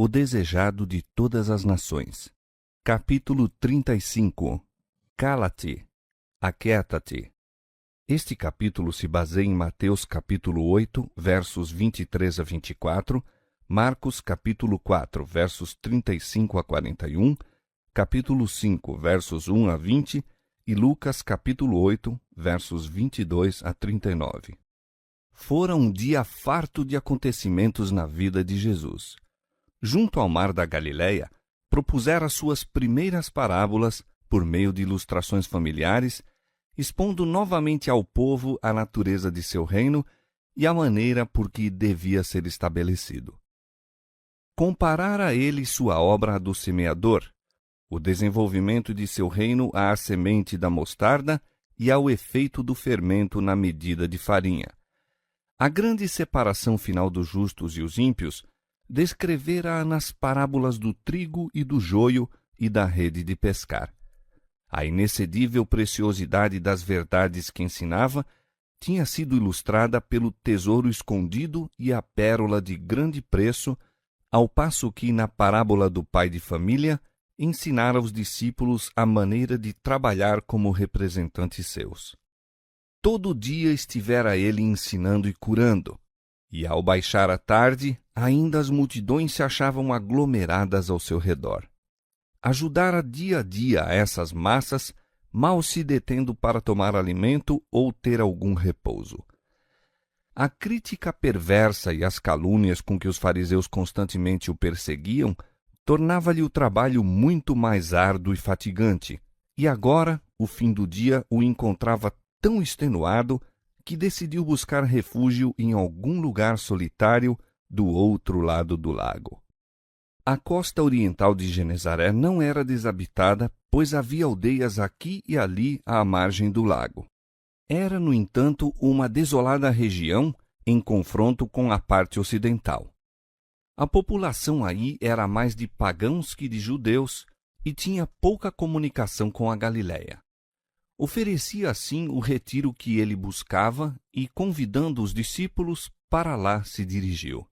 O desejado de todas as nações. Capítulo 35. Cala-te, aquieta-te. Este capítulo se baseia em Mateus capítulo 8, versos 23 a 24, Marcos capítulo 4, versos 35 a 41, capítulo 5, versos 1 a 20 e Lucas capítulo 8, versos 22 a 39. Fora um dia farto de acontecimentos na vida de Jesus. Junto ao mar da Galileia, propusera suas primeiras parábolas por meio de ilustrações familiares, expondo novamente ao povo a natureza de seu reino e a maneira por que devia ser estabelecido. Comparara ele sua obra à do semeador, o desenvolvimento de seu reino à semente da mostarda e ao efeito do fermento na medida de farinha. A grande separação final dos justos e os ímpios descrevera-a nas parábolas do trigo e do joio e da rede de pescar. A inexcedível preciosidade das verdades que ensinava tinha sido ilustrada pelo tesouro escondido e a pérola de grande preço, ao passo que, na parábola do pai de família, ensinara aos discípulos a maneira de trabalhar como representantes seus. Todo dia estivera ele ensinando e curando, e ao baixar a tarde, ainda as multidões se achavam aglomeradas ao seu redor. Ajudara dia a dia essas massas, mal se detendo para tomar alimento ou ter algum repouso. A crítica perversa e as calúnias com que os fariseus constantemente o perseguiam tornava-lhe o trabalho muito mais árduo e fatigante, e agora, o fim do dia o encontrava tão extenuado que decidiu buscar refúgio em algum lugar solitário do outro lado do lago. A costa oriental de Genezaré não era desabitada, pois havia aldeias aqui e ali à margem do lago. Era, no entanto, uma desolada região em confronto com a parte ocidental. A população aí era mais de pagãos que de judeus e tinha pouca comunicação com a Galiléia. Oferecia assim o retiro que ele buscava e, convidando os discípulos, para lá se dirigiu.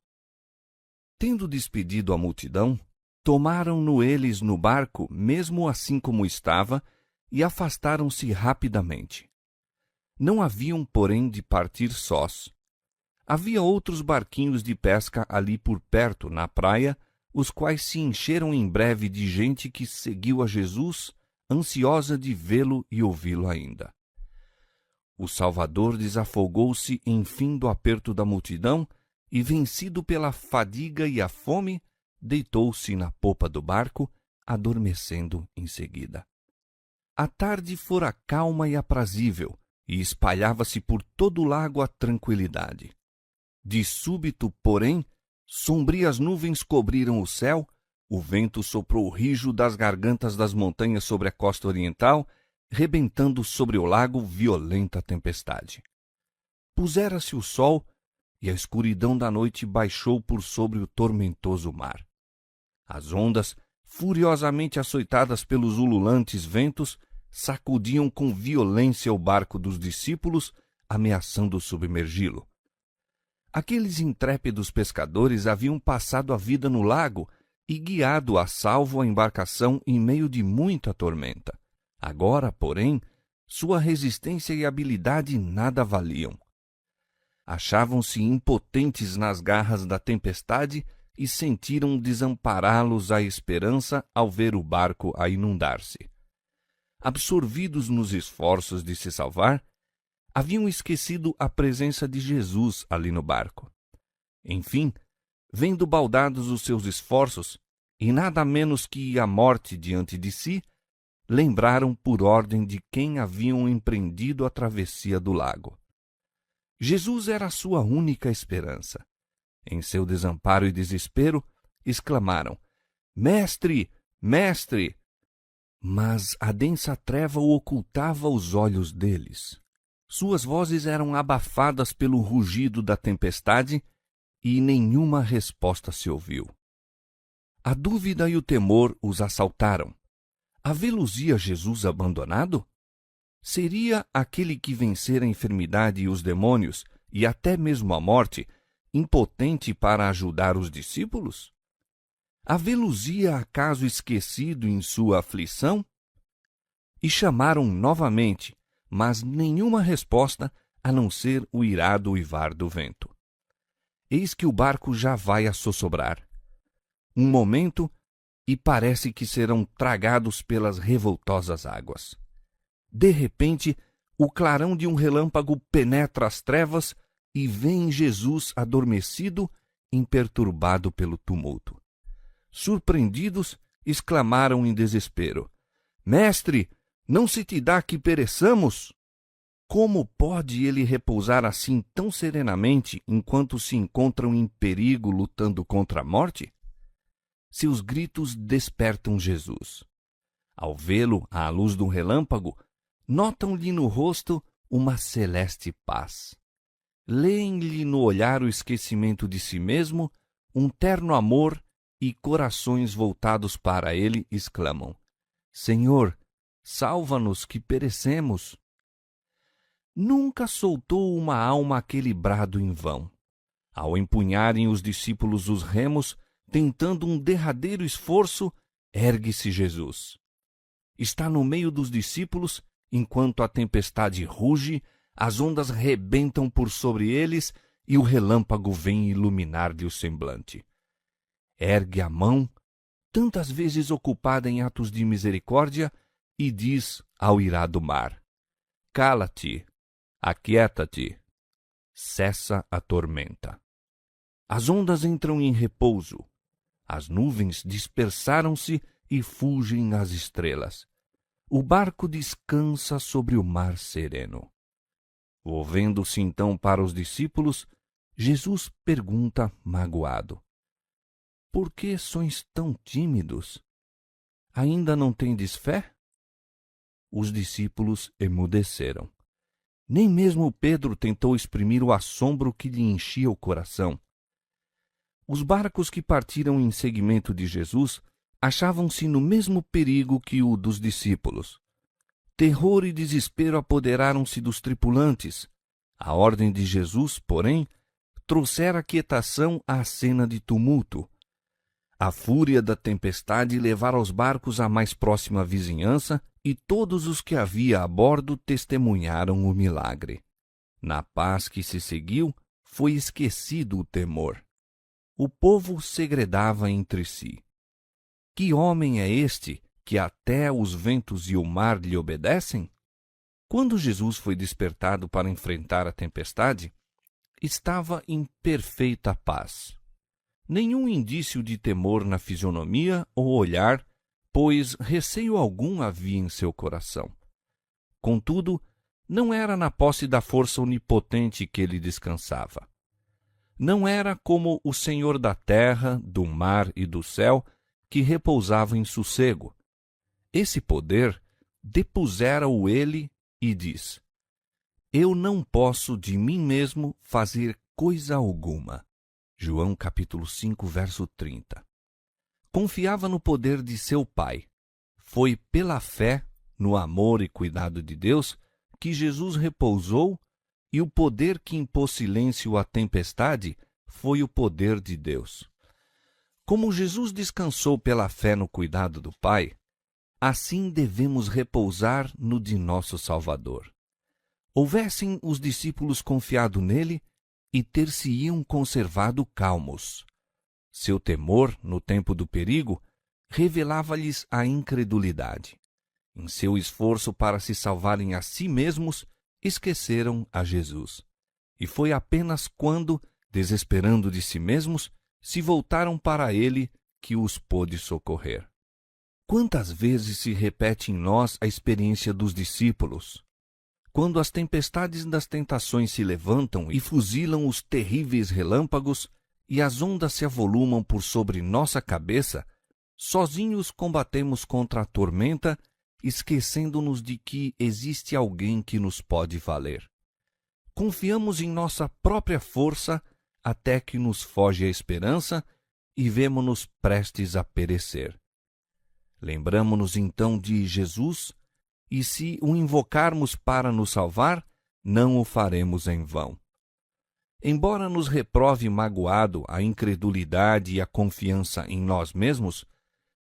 Tendo despedido a multidão, tomaram-no eles no barco, mesmo assim como estava, e afastaram-se rapidamente. Não haviam, porém, de partir sós. Havia outros barquinhos de pesca ali por perto, na praia, os quais se encheram em breve de gente que seguiu a Jesus, ansiosa de vê-lo e ouvi-lo ainda. O Salvador desafogou-se, enfim, do aperto da multidão e, vencido pela fadiga e a fome, deitou-se na popa do barco, adormecendo em seguida. A tarde fora calma e aprazível, e espalhava-se por todo o lago a tranquilidade. De súbito, porém, sombrias nuvens cobriram o céu, o vento soprou rijo das gargantas das montanhas sobre a costa oriental, rebentando sobre o lago violenta tempestade. Pusera-se o sol, e a escuridão da noite baixou por sobre o tormentoso mar. As ondas, furiosamente açoitadas pelos ululantes ventos, sacudiam com violência o barco dos discípulos, ameaçando submergi-lo. Aqueles intrépidos pescadores haviam passado a vida no lago e guiado a salvo a embarcação em meio de muita tormenta. Agora, porém, sua resistência e habilidade nada valiam. Achavam-se impotentes nas garras da tempestade e sentiram desampará-los a esperança ao ver o barco a inundar-se. Absorvidos nos esforços de se salvar, haviam esquecido a presença de Jesus ali no barco. Enfim, vendo baldados os seus esforços, e nada menos que a morte diante de si, lembraram por ordem de quem haviam empreendido a travessia do lago. Jesus era a sua única esperança. Em seu desamparo e desespero, exclamaram: Mestre! Mestre! Mas a densa treva o ocultava os olhos deles. Suas vozes eram abafadas pelo rugido da tempestade e nenhuma resposta se ouviu. A dúvida e o temor os assaltaram. Havê-los-ia Jesus abandonado? Seria aquele que vencera a enfermidade e os demônios, e até mesmo a morte, impotente para ajudar os discípulos? Havê-los-ia acaso esquecido em sua aflição? E chamaram novamente, mas nenhuma resposta, a não ser o irado uivar do vento. Eis que o barco já vai a sossobrar. Um momento, e parece que serão tragados pelas revoltosas águas. De repente, o clarão de um relâmpago penetra as trevas e vêem Jesus adormecido, imperturbado pelo tumulto. Surpreendidos, exclamaram em desespero: Mestre, não se te dá que pereçamos? Como pode ele repousar assim tão serenamente enquanto se encontram em perigo lutando contra a morte? Seus gritos despertam Jesus. Ao vê-lo à luz do relâmpago, notam-lhe no rosto uma celeste paz. Leem-lhe no olhar o esquecimento de si mesmo, um terno amor, e corações voltados para ele exclamam: Senhor, salva-nos que perecemos. Nunca soltou uma alma aquele brado em vão. Ao empunharem os discípulos os remos, tentando um derradeiro esforço, ergue-se Jesus. Está no meio dos discípulos, enquanto a tempestade ruge, as ondas rebentam por sobre eles e o relâmpago vem iluminar-lhe o semblante. Ergue a mão, tantas vezes ocupada em atos de misericórdia, e diz ao irado mar: Cala-te, aquieta-te, cessa a tormenta. As ondas entram em repouso, as nuvens dispersaram-se e fugem as estrelas. O barco descansa sobre o mar sereno. Volvendo-se então para os discípulos, Jesus pergunta magoado: Por que sois tão tímidos? Ainda não tendes fé? Os discípulos emudeceram. Nem mesmo Pedro tentou exprimir o assombro que lhe enchia o coração. Os barcos que partiram em seguimento de Jesus achavam-se no mesmo perigo que o dos discípulos. Terror e desespero apoderaram-se dos tripulantes. A ordem de Jesus, porém, trouxera quietação à cena de tumulto. A fúria da tempestade levara os barcos à mais próxima vizinhança e todos os que havia a bordo testemunharam o milagre. Na paz que se seguiu, foi esquecido o temor. O povo segredava entre si: Que homem é este que até os ventos e o mar lhe obedecem? Quando Jesus foi despertado para enfrentar a tempestade, estava em perfeita paz. Nenhum indício de temor na fisionomia ou olhar, pois receio algum havia em seu coração. Contudo, não era na posse da força onipotente que ele descansava. Não era como o Senhor da terra, do mar e do céu, que repousava em sossego. Esse poder depusera-o ele e diz: Eu não posso de mim mesmo fazer coisa alguma. João capítulo 5, verso 30. Confiava no poder de seu Pai. Foi pela fé, no amor e cuidado de Deus, que Jesus repousou, e o poder que impôs silêncio à tempestade foi o poder de Deus. Como Jesus descansou pela fé no cuidado do Pai, assim devemos repousar no de nosso Salvador. Houvessem os discípulos confiado nele, e ter-se-iam conservado calmos. Seu temor, no tempo do perigo, revelava-lhes a incredulidade. Em seu esforço para se salvarem a si mesmos, esqueceram a Jesus. E foi apenas quando, desesperando de si mesmos, se voltaram para ele que os pôde socorrer. Quantas vezes se repete em nós a experiência dos discípulos? Quando as tempestades das tentações se levantam e fuzilam os terríveis relâmpagos e as ondas se avolumam por sobre nossa cabeça, sozinhos combatemos contra a tormenta, esquecendo-nos de que existe alguém que nos pode valer. Confiamos em nossa própria força até que nos foge a esperança e vemo-nos prestes a perecer. Lembramo-nos então de Jesus, e se o invocarmos para nos salvar, não o faremos em vão. embora nos reprove magoado a incredulidade e a confiança em nós mesmos,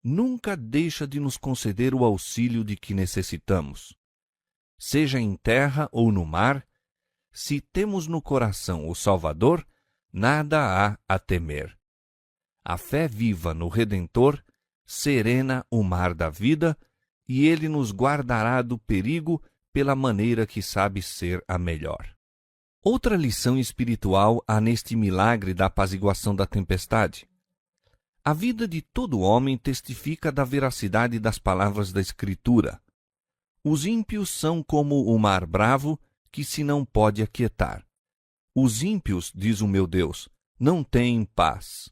nunca deixa de nos conceder o auxílio de que necessitamos. Seja em terra ou no mar, se temos no coração o Salvador, nada há a temer. A fé viva no Redentor serena o mar da vida, e ele nos guardará do perigo pela maneira que sabe ser a melhor. Outra lição espiritual há neste milagre da apaziguação da tempestade. A vida de todo homem testifica da veracidade das palavras da Escritura. Os ímpios são como o mar bravo, que se não pode aquietar. Os ímpios, diz o meu Deus, não têm paz.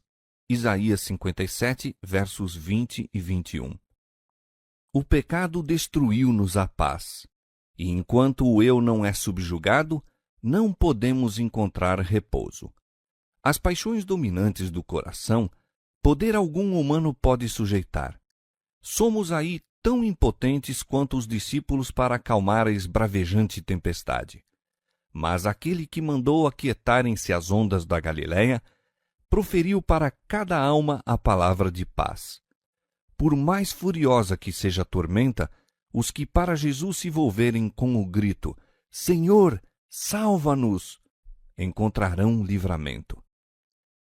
Isaías 57, versos 20 e 21. O pecado destruiu-nos a paz, e enquanto o eu não é subjugado, não podemos encontrar repouso. As paixões dominantes do coração, poder algum humano pode sujeitar. Somos aí tão impotentes quanto os discípulos para acalmar a esbravejante tempestade. Mas aquele que mandou aquietarem-se as ondas da Galileia, proferiu para cada alma a palavra de paz. Por mais furiosa que seja a tormenta, os que para Jesus se volverem com o grito, Senhor, salva-nos, encontrarão livramento.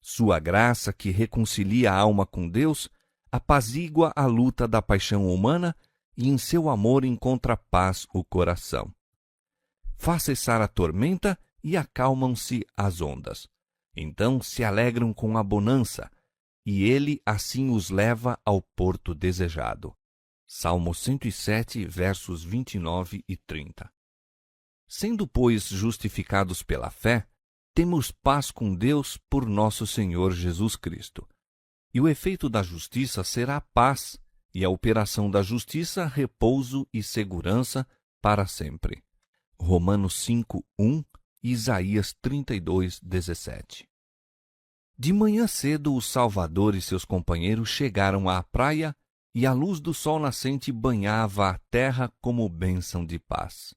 Sua graça, que reconcilia a alma com Deus, apazigua a luta da paixão humana e em seu amor encontra paz o coração. Faz cessar a tormenta e acalmam-se as ondas. Então se alegram com a bonança, e ele assim os leva ao porto desejado. Salmo 107, versos 29 e 30. Sendo, pois, justificados pela fé, temos paz com Deus por nosso Senhor Jesus Cristo. E o efeito da justiça será paz, e a operação da justiça, repouso e segurança para sempre. Romanos 5, 1 e Isaías 32, 17. De manhã cedo, o Salvador e seus companheiros chegaram à praia e a luz do sol nascente banhava a terra como bênção de paz.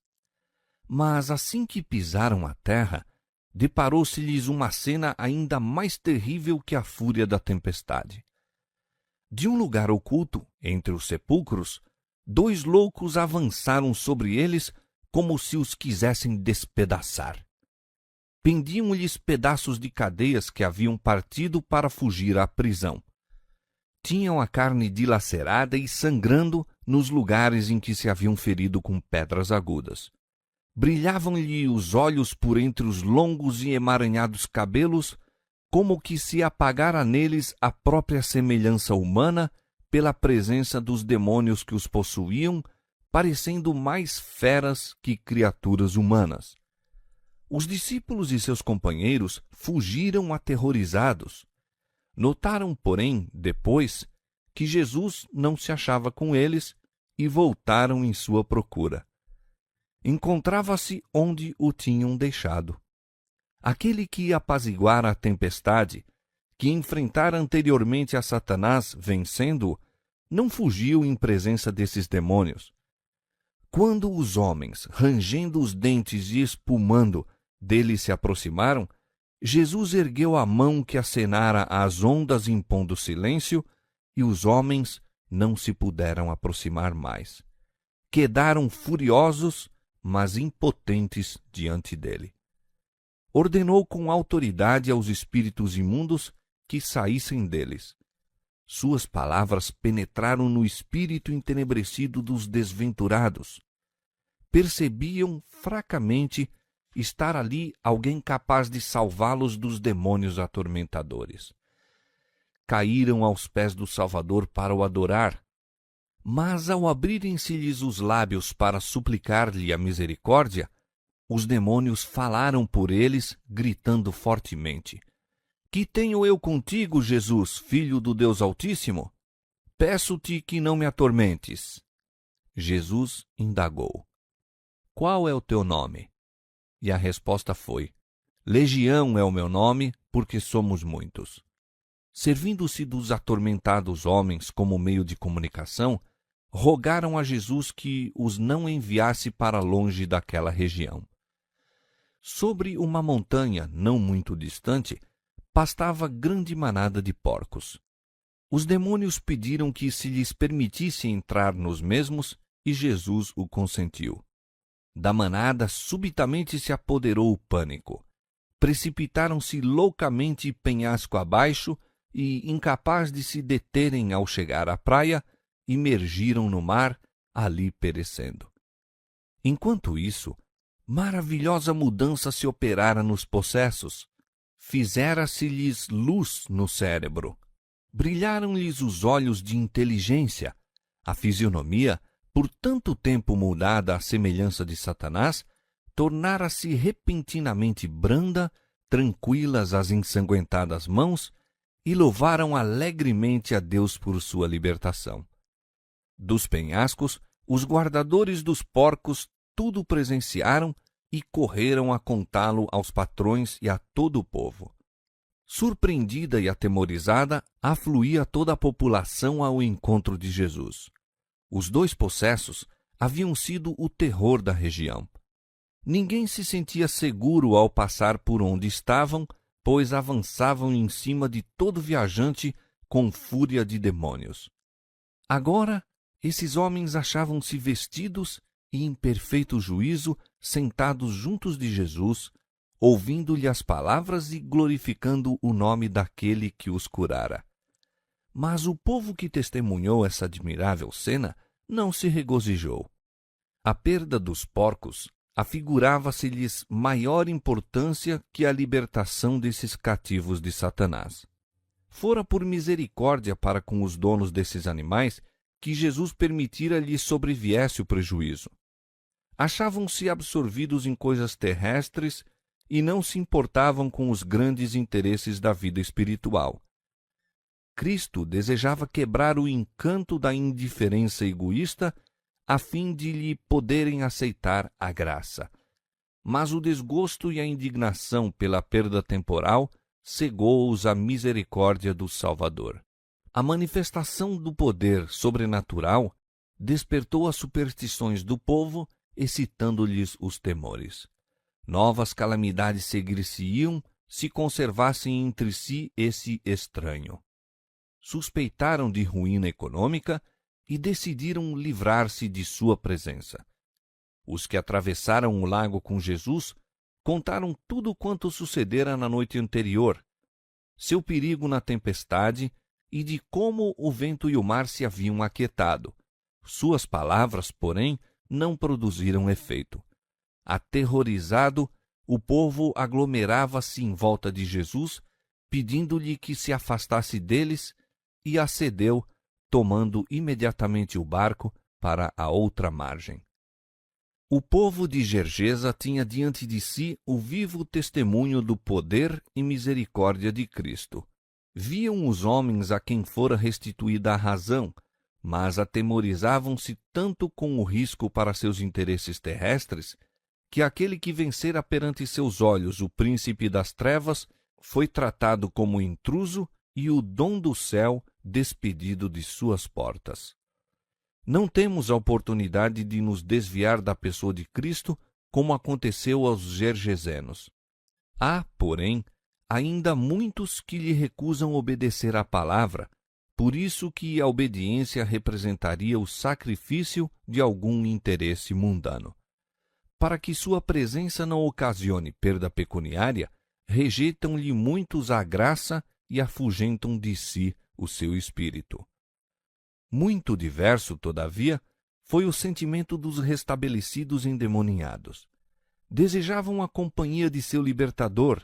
Mas assim que pisaram a terra, deparou-se-lhes uma cena ainda mais terrível que a fúria da tempestade. De um lugar oculto, entre os sepulcros, 2 loucos avançaram sobre eles como se os quisessem despedaçar. Pendiam-lhes pedaços de cadeias que haviam partido para fugir à prisão. Tinham a carne dilacerada e sangrando nos lugares em que se haviam ferido com pedras agudas. Brilhavam-lhe os olhos por entre os longos e emaranhados cabelos, como que se apagara neles a própria semelhança humana pela presença dos demônios que os possuíam, parecendo mais feras que criaturas humanas. Os discípulos e seus companheiros fugiram aterrorizados. Notaram, porém, depois, que Jesus não se achava com eles e voltaram em sua procura. Encontrava-se onde o tinham deixado. Aquele que apaziguara a tempestade, que enfrentara anteriormente a Satanás, vencendo-o, não fugiu em presença desses demônios. Quando os homens, rangendo os dentes e espumando, dele se aproximaram, Jesus ergueu a mão que acenara às ondas impondo silêncio, e os homens não se puderam aproximar mais. Quedaram furiosos, mas impotentes diante dele. Ordenou com autoridade aos espíritos imundos que saíssem deles. Suas palavras penetraram no espírito entenebrecido dos desventurados. Percebiam fracamente estar ali alguém capaz de salvá-los dos demônios atormentadores. Caíram aos pés do Salvador para o adorar, mas ao abrirem-se-lhes os lábios para suplicar-lhe a misericórdia, os demônios falaram por eles, gritando fortemente: Que tenho eu contigo, Jesus, Filho do Deus Altíssimo? Peço-te que não me atormentes. Jesus indagou: Qual é o teu nome? E a resposta foi: Legião é o meu nome, porque somos muitos. Servindo-se dos atormentados homens como meio de comunicação, rogaram a Jesus que os não enviasse para longe daquela região. Sobre uma montanha não muito distante, pastava grande manada de porcos. Os demônios pediram que se lhes permitisse entrar nos mesmos, e Jesus o consentiu. Da manada subitamente se apoderou o pânico. Precipitaram-se loucamente penhasco abaixo e, incapaz de se deterem ao chegar à praia, imergiram no mar, ali perecendo. Enquanto isso, maravilhosa mudança se operara nos possessos. Fizera-se-lhes luz no cérebro. Brilharam-lhes os olhos de inteligência. A fisionomia, por tanto tempo mudada à semelhança de Satanás, tornara-se repentinamente branda, tranquilas as ensanguentadas mãos, e louvaram alegremente a Deus por sua libertação. Dos penhascos, os guardadores dos porcos tudo presenciaram e correram a contá-lo aos patrões e a todo o povo. Surpreendida e atemorizada, afluía toda a população ao encontro de Jesus. Os 2 possessos haviam sido o terror da região. Ninguém se sentia seguro ao passar por onde estavam, pois avançavam em cima de todo viajante com fúria de demônios. Agora, esses homens achavam-se vestidos e em perfeito juízo, sentados juntos de Jesus, ouvindo-lhe as palavras e glorificando o nome daquele que os curara. Mas o povo que testemunhou essa admirável cena não se regozijou. A perda dos porcos afigurava-se-lhes maior importância que a libertação desses cativos de Satanás. Fora por misericórdia para com os donos desses animais que Jesus permitira lhes sobreviesse o prejuízo. Achavam-se absorvidos em coisas terrestres e não se importavam com os grandes interesses da vida espiritual. Cristo desejava quebrar o encanto da indiferença egoísta a fim de lhe poderem aceitar a graça. Mas o desgosto e a indignação pela perda temporal cegou-os à misericórdia do Salvador. A manifestação do poder sobrenatural despertou as superstições do povo, excitando-lhes os temores. Novas calamidades seguir-se-iam se conservassem entre si esse estranho. Suspeitaram de ruína econômica e decidiram livrar-se de sua presença. Os que atravessaram o lago com Jesus contaram tudo quanto sucedera na noite anterior, seu perigo na tempestade e de como o vento e o mar se haviam aquietado. Suas palavras, porém, não produziram efeito. Aterrorizado, o povo aglomerava-se em volta de Jesus, pedindo-lhe que se afastasse deles, e acedeu, tomando imediatamente o barco para a outra margem. O povo de Gergesa tinha diante de si o vivo testemunho do poder e misericórdia de Cristo. Viam os homens a quem fora restituída a razão, mas atemorizavam-se tanto com o risco para seus interesses terrestres, que aquele que vencera perante seus olhos o príncipe das trevas foi tratado como intruso e o dom do céu despedido de suas portas. Não temos a oportunidade de nos desviar da pessoa de Cristo, como aconteceu aos gergesenos. Há, porém, ainda muitos que lhe recusam obedecer à palavra, por isso que a obediência representaria o sacrifício de algum interesse mundano. Para que sua presença não ocasione perda pecuniária, rejeitam-lhe muitos a graça e afugentam de si o seu espírito. Muito diverso, todavia, foi o sentimento dos restabelecidos endemoniados. Desejavam a companhia de seu libertador.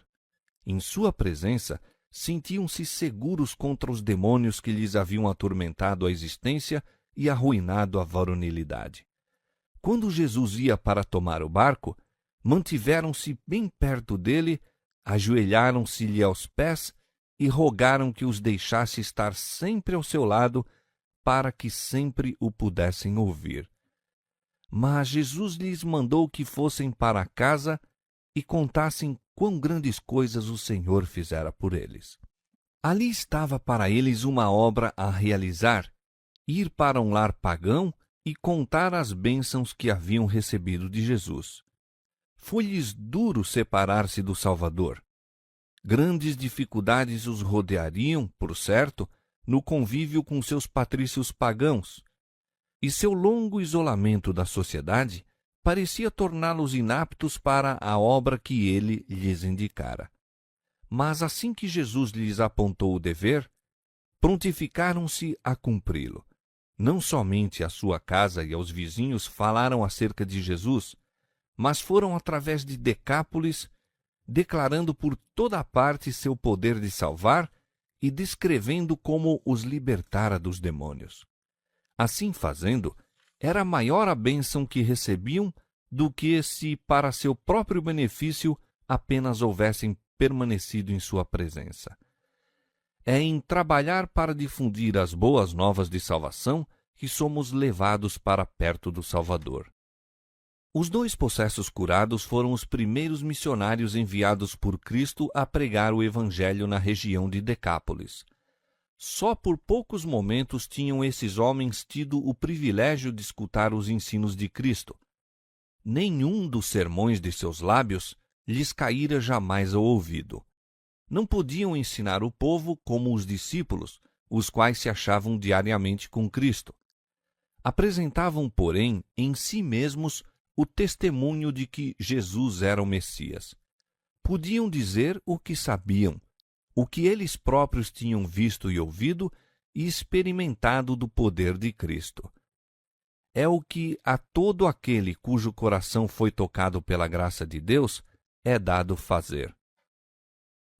Em sua presença, sentiam-se seguros contra os demônios que lhes haviam atormentado a existência e arruinado a varonilidade. Quando Jesus ia para tomar o barco, mantiveram-se bem perto dele, ajoelharam-se-lhe aos pés e rogaram que os deixasse estar sempre ao seu lado, para que sempre o pudessem ouvir. Mas Jesus lhes mandou que fossem para casa e contassem quão grandes coisas o Senhor fizera por eles. Ali estava para eles uma obra a realizar, ir para um lar pagão e contar as bênçãos que haviam recebido de Jesus. Foi-lhes duro separar-se do Salvador. Grandes dificuldades os rodeariam, por certo, no convívio com seus patrícios pagãos, e seu longo isolamento da sociedade parecia torná-los inaptos para a obra que ele lhes indicara. Mas assim que Jesus lhes apontou o dever, prontificaram-se a cumpri-lo. Não somente à sua casa e aos vizinhos falaram acerca de Jesus, mas foram através de Decápolis, declarando por toda a parte seu poder de salvar e descrevendo como os libertara dos demônios. Assim fazendo, era maior a bênção que recebiam do que se, para seu próprio benefício, apenas houvessem permanecido em sua presença. É em trabalhar para difundir as boas novas de salvação que somos levados para perto do Salvador. Os 2 possessos curados foram os primeiros missionários enviados por Cristo a pregar o Evangelho na região de Decápolis. Só por poucos momentos tinham esses homens tido o privilégio de escutar os ensinos de Cristo. Nenhum dos sermões de seus lábios lhes caíra jamais ao ouvido. Não podiam ensinar o povo como os discípulos, os quais se achavam diariamente com Cristo. Apresentavam, porém, em si mesmos o testemunho de que Jesus era o Messias. Podiam dizer o que sabiam, o que eles próprios tinham visto e ouvido e experimentado do poder de Cristo. É o que a todo aquele cujo coração foi tocado pela graça de Deus é dado fazer.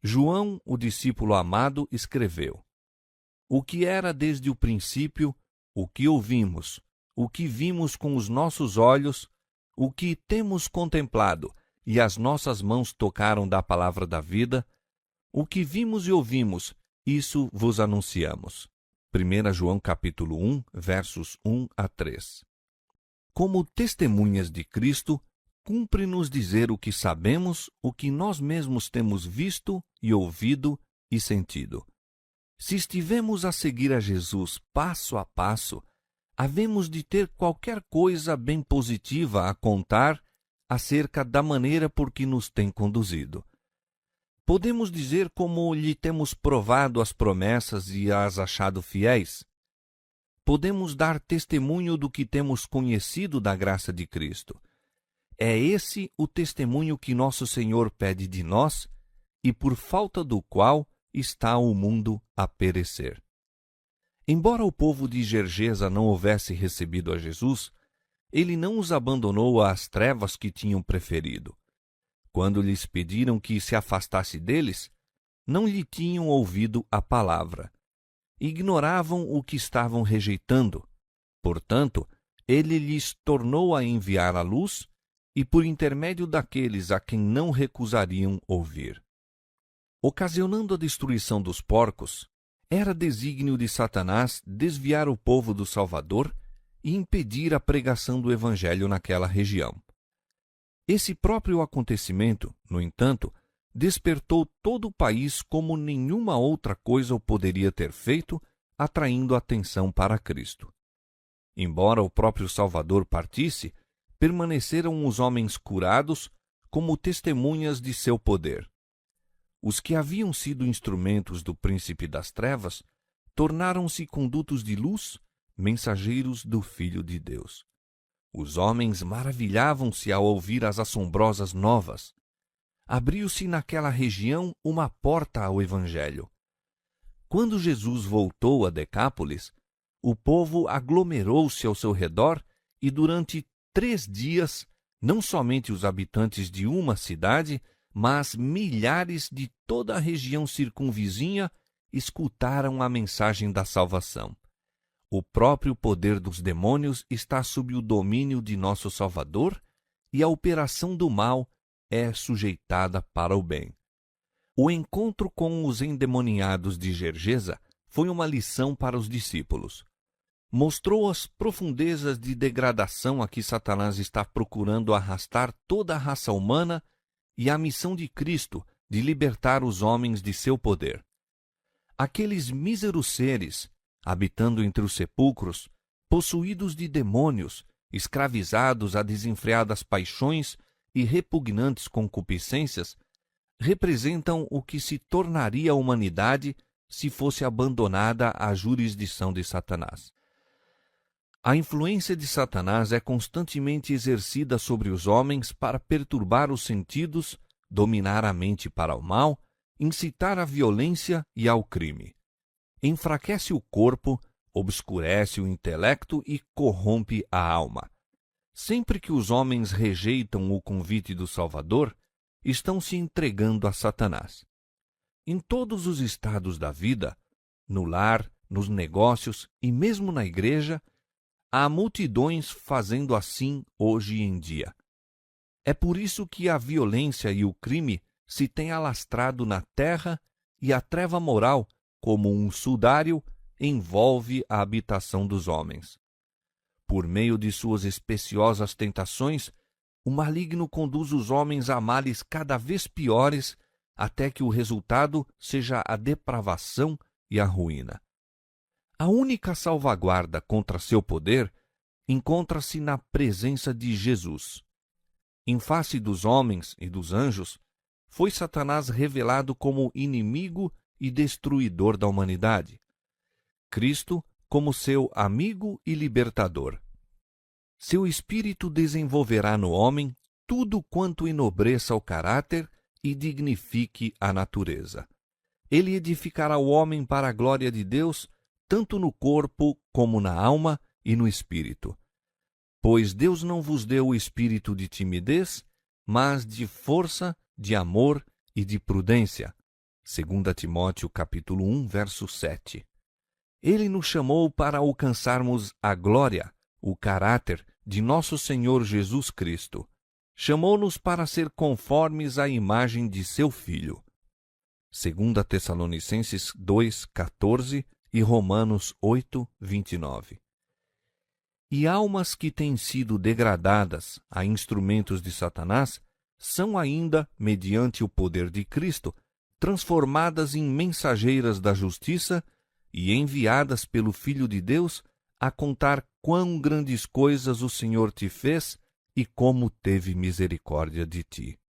João, o discípulo amado, escreveu: O que era desde o princípio, o que ouvimos, o que vimos com os nossos olhos, o que temos contemplado e as nossas mãos tocaram da palavra da vida, o que vimos e ouvimos, isso vos anunciamos. 1 João capítulo 1, versos 1 a 3. Como testemunhas de Cristo, cumpre-nos dizer o que sabemos, o que nós mesmos temos visto e ouvido e sentido. Se estivemos a seguir a Jesus passo a passo, havemos de ter qualquer coisa bem positiva a contar acerca da maneira por que nos tem conduzido. Podemos dizer como lhe temos provado as promessas e as achado fiéis. Podemos dar testemunho do que temos conhecido da graça de Cristo. É esse o testemunho que nosso Senhor pede de nós e por falta do qual está o mundo a perecer. Embora o povo de Gergesa não houvesse recebido a Jesus, ele não os abandonou às trevas que tinham preferido. Quando lhes pediram que se afastasse deles, não lhe tinham ouvido a palavra. Ignoravam o que estavam rejeitando. Portanto, ele lhes tornou a enviar a luz e por intermédio daqueles a quem não recusariam ouvir. Ocasionando a destruição dos porcos, era desígnio de Satanás desviar o povo do Salvador e impedir a pregação do Evangelho naquela região. Esse próprio acontecimento, no entanto, despertou todo o país como nenhuma outra coisa o poderia ter feito, atraindo atenção para Cristo. Embora o próprio Salvador partisse, permaneceram os homens curados como testemunhas de seu poder. Os que haviam sido instrumentos do príncipe das trevas tornaram-se condutos de luz, mensageiros do Filho de Deus. Os homens maravilhavam-se ao ouvir as assombrosas novas. Abriu-se naquela região uma porta ao Evangelho. Quando Jesus voltou a Decápolis, o povo aglomerou-se ao seu redor e durante 3 dias, não somente os habitantes de uma cidade, mas milhares de toda a região circunvizinha escutaram a mensagem da salvação. O próprio poder dos demônios está sob o domínio de nosso Salvador e a operação do mal é sujeitada para o bem. O encontro com os endemoniados de Gergesa foi uma lição para os discípulos. Mostrou as profundezas de degradação a que Satanás está procurando arrastar toda a raça humana e a missão de Cristo de libertar os homens de seu poder. Aqueles míseros seres, habitando entre os sepulcros, possuídos de demônios, escravizados a desenfreadas paixões e repugnantes concupiscências representam o que se tornaria a humanidade se fosse abandonada à jurisdição de Satanás. A influência de Satanás é constantemente exercida sobre os homens para perturbar os sentidos, dominar a mente para o mal, incitar à violência e ao crime. Enfraquece o corpo, obscurece o intelecto e corrompe a alma. Sempre que os homens rejeitam o convite do Salvador, estão se entregando a Satanás. Em todos os estados da vida, no lar, nos negócios e mesmo na igreja, há multidões fazendo assim hoje em dia. É por isso que a violência e o crime se têm alastrado na terra e a treva moral, como um sudário, envolve a habitação dos homens. Por meio de suas especiosas tentações, o maligno conduz os homens a males cada vez piores, até que o resultado seja a depravação e a ruína. A única salvaguarda contra seu poder encontra-se na presença de Jesus. Em face dos homens e dos anjos, foi Satanás revelado como inimigo e destruidor da humanidade. Cristo como seu amigo e libertador. Seu espírito desenvolverá no homem tudo quanto enobreça o caráter e dignifique a natureza. Ele edificará o homem para a glória de Deus, tanto no corpo como na alma e no espírito. Pois Deus não vos deu o espírito de timidez, mas de força, de amor e de prudência. 2 Timóteo capítulo 1, verso 7. Ele nos chamou para alcançarmos a glória, o caráter de nosso Senhor Jesus Cristo. Chamou-nos para ser conformes à imagem de seu Filho. 2 Tessalonicenses 2, 14 e Romanos 8, 29. E almas que têm sido degradadas a instrumentos de Satanás são ainda, mediante o poder de Cristo, transformadas em mensageiras da justiça e enviadas pelo Filho de Deus a contar quão grandes coisas o Senhor te fez e como teve misericórdia de ti.